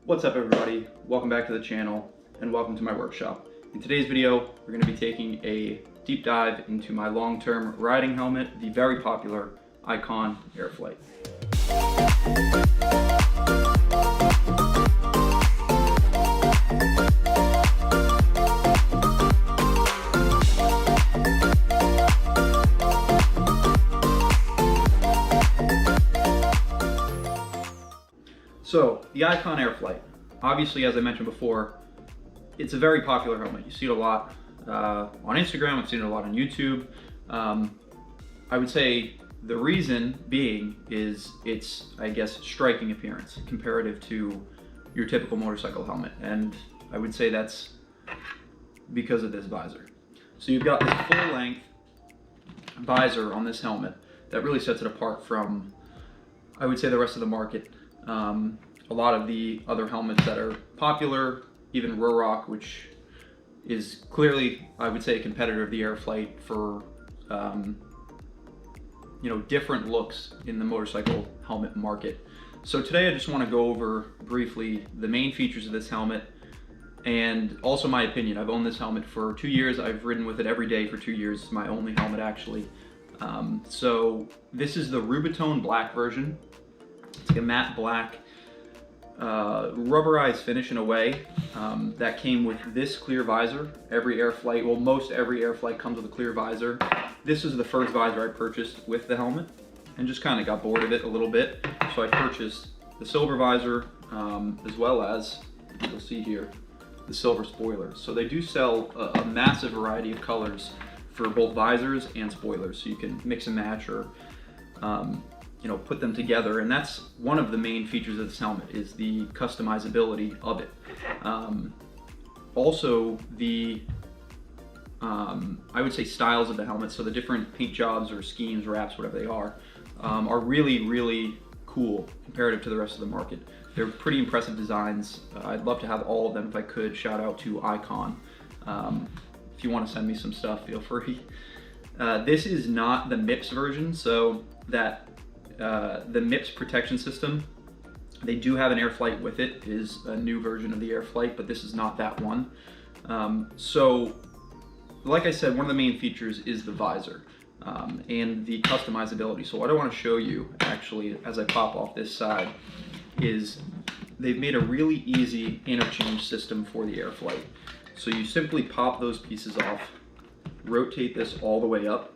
What's up everybody? Welcome back to the channel and welcome to my workshop. In today's video, we're going to be taking a deep dive into my long-term riding helmet, the very popular Icon Airflight. So, the Icon Airflight, obviously as I mentioned before, it's a very popular helmet. You see it a lot on Instagram, I've seen it a lot on YouTube. I would say the reason being is its, I guess, striking appearance comparative to your typical motorcycle helmet. And I would say that's because of this visor. So you've got this full length visor on this helmet that really sets it apart from, I would say, the rest of the market. A lot of the other helmets that are popular, even Rorock, which is clearly, I would say, a competitor of the Airflight for, different looks in the motorcycle helmet market. So today I just want to go over briefly the main features of this helmet and also my opinion. I've owned this helmet for 2 years. I've ridden with it every day for 2 years. It's my only helmet actually. So this is the Rubitone black version. It's like a matte black rubberized finish in a way that came with this clear visor. Every Airflight, well, most every Airflight comes with a clear visor. This is the first visor I purchased with the helmet and just kind of got bored of it a little bit. So I purchased the silver visor as well as, you'll see here, the silver spoilers. So they do sell a massive variety of colors for both visors and spoilers. So you can mix and match or put them together, and that's one of the main features of this helmet is the customizability of it. Also the I would say styles of the helmet, so the different paint jobs or schemes, wraps, whatever they are really cool comparative to the rest of the market. They're pretty impressive designs. I'd love to have all of them if I could. Shout out to Icon. If you want to send me some stuff, feel free. This is not the MIPS version, so that the MIPS protection system, they do have an Airflight with it. It is a new version of the Airflight, but this is not that one. So like I said, one of the main features is the visor and the customizability. So what I want to show you actually as I pop off this side is they've made a really easy interchange system for the Airflight. So you simply pop those pieces off, rotate this all the way up,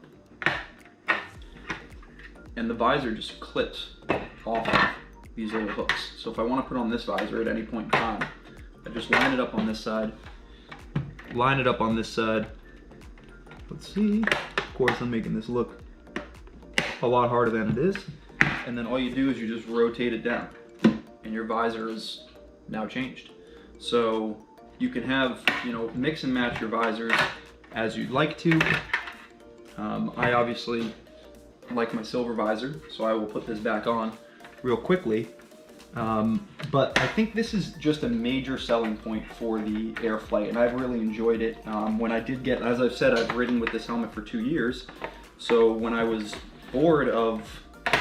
and the visor just clips off of these little hooks. So if I want to put on this visor at any point in time, I just line it up on this side, line it up on this side. Let's see, of course I'm making this look a lot harder than it is. And then all you do is you just rotate it down and your visor is now changed. So you can have, mix and match your visors as you'd like to. I obviously like my silver visor, so I will put this back on real quickly. But I think this is just a major selling point for the Airflight, and I've really enjoyed it. When I did get, as I've said, I've ridden with this helmet for 2 years, so when I was bored of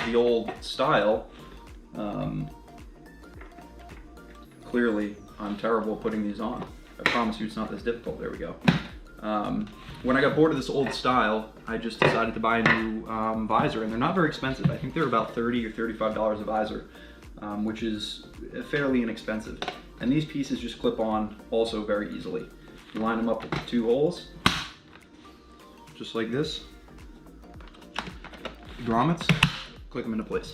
the old style, clearly I'm terrible at putting these on. I promise you it's not this difficult. There we go. When I got bored of this old style, I just decided to buy a new visor, and they're not very expensive. I think they're about $30 or $35 a visor, which is fairly inexpensive. And these pieces just clip on also very easily. You line them up with the 2 holes, just like this. Grommets, click them into place.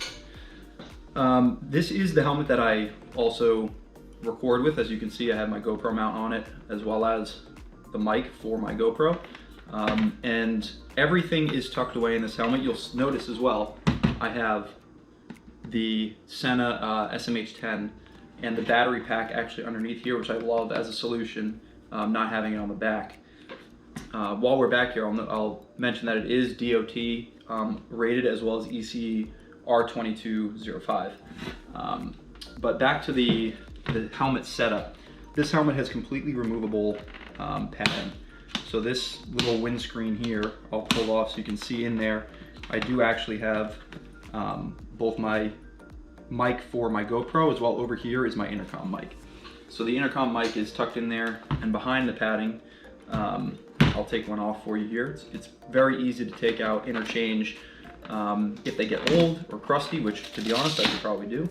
This is the helmet that I also record with. As you can see, I have my GoPro mount on it, as well as the mic for my GoPro. And everything is tucked away in this helmet. You'll notice as well, I have the Sena SMH10 and the battery pack actually underneath here, which I love as a solution, not having it on the back. While we're back here, I'll mention that it is DOT rated as well as ECE R2205. But back to the helmet setup. This helmet has completely removable padding. So this little windscreen here, I'll pull off so you can see in there. I do actually have both my mic for my GoPro, as well over here is my intercom mic. So the intercom mic is tucked in there, and behind the padding, I'll take one off for you here. It's very easy to take out, interchange, if they get old or crusty, which to be honest, I could probably do.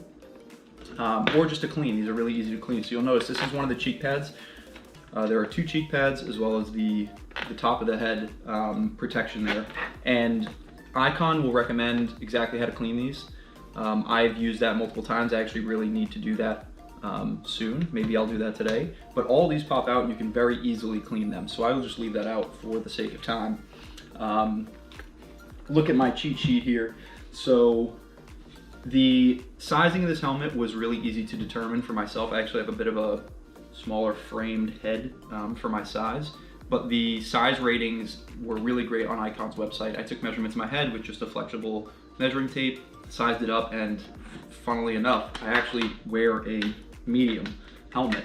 Or just to clean. These are really easy to clean. So you'll notice this is one of the cheek pads. There are 2 cheek pads as well as the top of the head protection there. And Icon will recommend exactly how to clean these. I've used that multiple times. I actually really need to do that soon. Maybe I'll do that today. But all these pop out and you can very easily clean them. So I will just leave that out for the sake of time. Look at my cheat sheet here. So the sizing of this helmet was really easy to determine for myself. I actually have a bit of a smaller framed head for my size, but the size ratings were really great on Icon's website. I took measurements of my head with just a flexible measuring tape, sized it up, and funnily enough, I actually wear a medium helmet,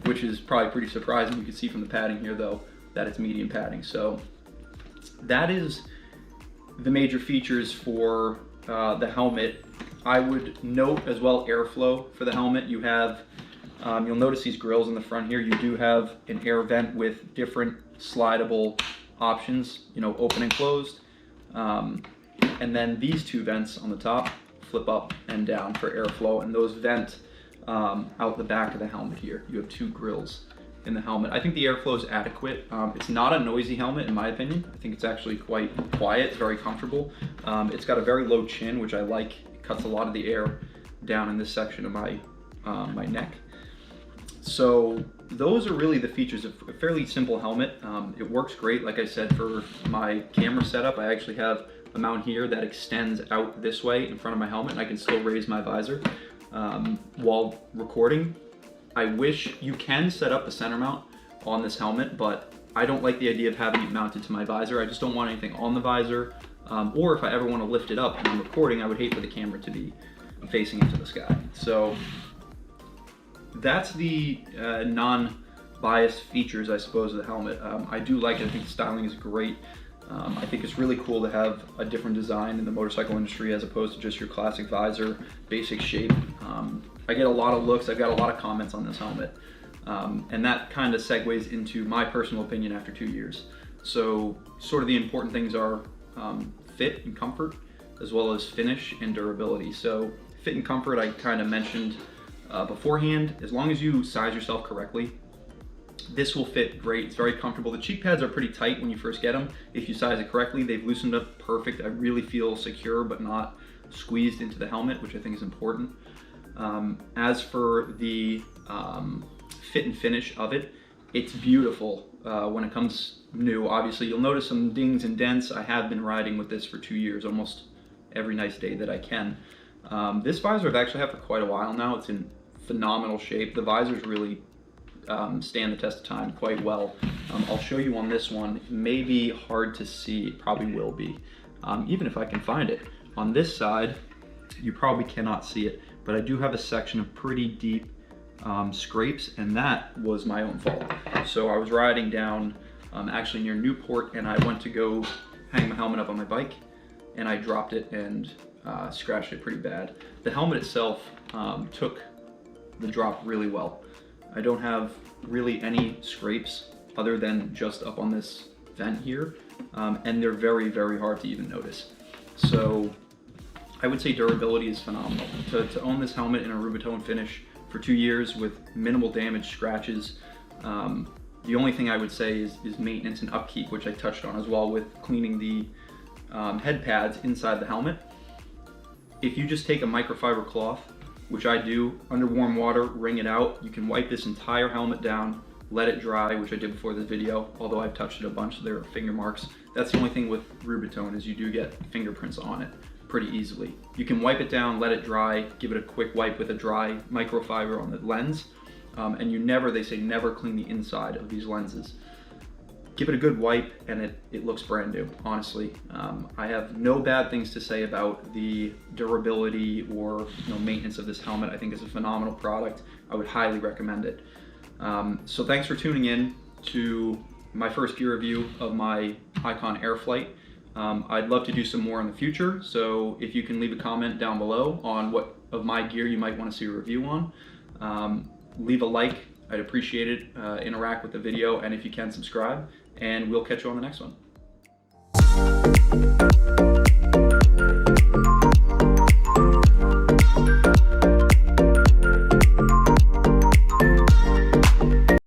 which is probably pretty surprising. You can see from the padding here though that it's medium padding. So that is the major features for the helmet. I would note as well airflow for the helmet. You have, you'll notice these grills in the front here. You do have an air vent with different slidable options, you know, open and closed. And then these 2 vents on the top flip up and down for airflow, and those vent out the back of the helmet here. You have 2 grills in the helmet. I think the airflow is adequate. It's not a noisy helmet in my opinion. I think it's actually quite quiet, very comfortable. It's got a very low chin, which I like. It cuts a lot of the air down in this section of my my neck. So those are really the features of a fairly simple helmet. It works great, like I said, for my camera setup. I actually have a mount here that extends out this way in front of my helmet, and I can still raise my visor while recording. I wish you can set up a center mount on this helmet, but I don't like the idea of having it mounted to my visor. I just don't want anything on the visor, or if I ever want to lift it up and I'm recording, I would hate for the camera to be facing into the sky. So that's the non-biased features, I suppose, of the helmet. I do like it. I think the styling is great. I think it's really cool to have a different design in the motorcycle industry as opposed to just your classic visor, basic shape. I get a lot of looks. I've got a lot of comments on this helmet. And that kind of segues into my personal opinion after 2 years. So sort of the important things are fit and comfort, as well as finish and durability. So fit and comfort, I kind of mentioned beforehand. As long as you size yourself correctly, this will fit great. It's very comfortable. The cheek pads are pretty tight when you first get them. If you size it correctly, they've loosened up perfect. I really feel secure but not squeezed into the helmet, which I think is important. As for the fit and finish of it, it's beautiful when it comes new. Obviously, you'll notice some dings and dents. I have been riding with this for 2 years, almost every nice day that I can. This visor I've actually had for quite a while now. It's in phenomenal shape. The visors really stand the test of time quite well. I'll show you on this one. It may be hard to see, it probably will be, even if I can find it. On this side, you probably cannot see it, but I do have a section of pretty deep scrapes, and that was my own fault. So I was riding down actually near Newport, and I went to go hang my helmet up on my bike, and I dropped it and scratched it pretty bad. The helmet itself took the drop really well. I don't have really any scrapes other than just up on this vent here, and they're very, very hard to even notice. So I would say durability is phenomenal. To own this helmet in a Rubitone finish for 2 years with minimal damage, scratches, the only thing I would say is maintenance and upkeep, which I touched on as well with cleaning the head pads inside the helmet. If you just take a microfiber cloth, which I do, under warm water, wring it out, you can wipe this entire helmet down, let it dry, which I did before this video, although I've touched it a bunch, so there are finger marks. That's the only thing with Rubitone, is you do get fingerprints on it pretty easily. You can wipe it down, let it dry, give it a quick wipe with a dry microfiber on the lens, and you never, they say never clean the inside of these lenses. Give it a good wipe and it looks brand new, honestly. I have no bad things to say about the durability or maintenance of this helmet. I think it's a phenomenal product. I would highly recommend it. So thanks for tuning in to my first gear review of my Icon Airflight. I'd love to do some more in the future, so if you can leave a comment down below on what of my gear you might want to see a review on. Leave a like, I'd appreciate it. Interact with the video, and if you can, subscribe, and we'll catch you on the next one.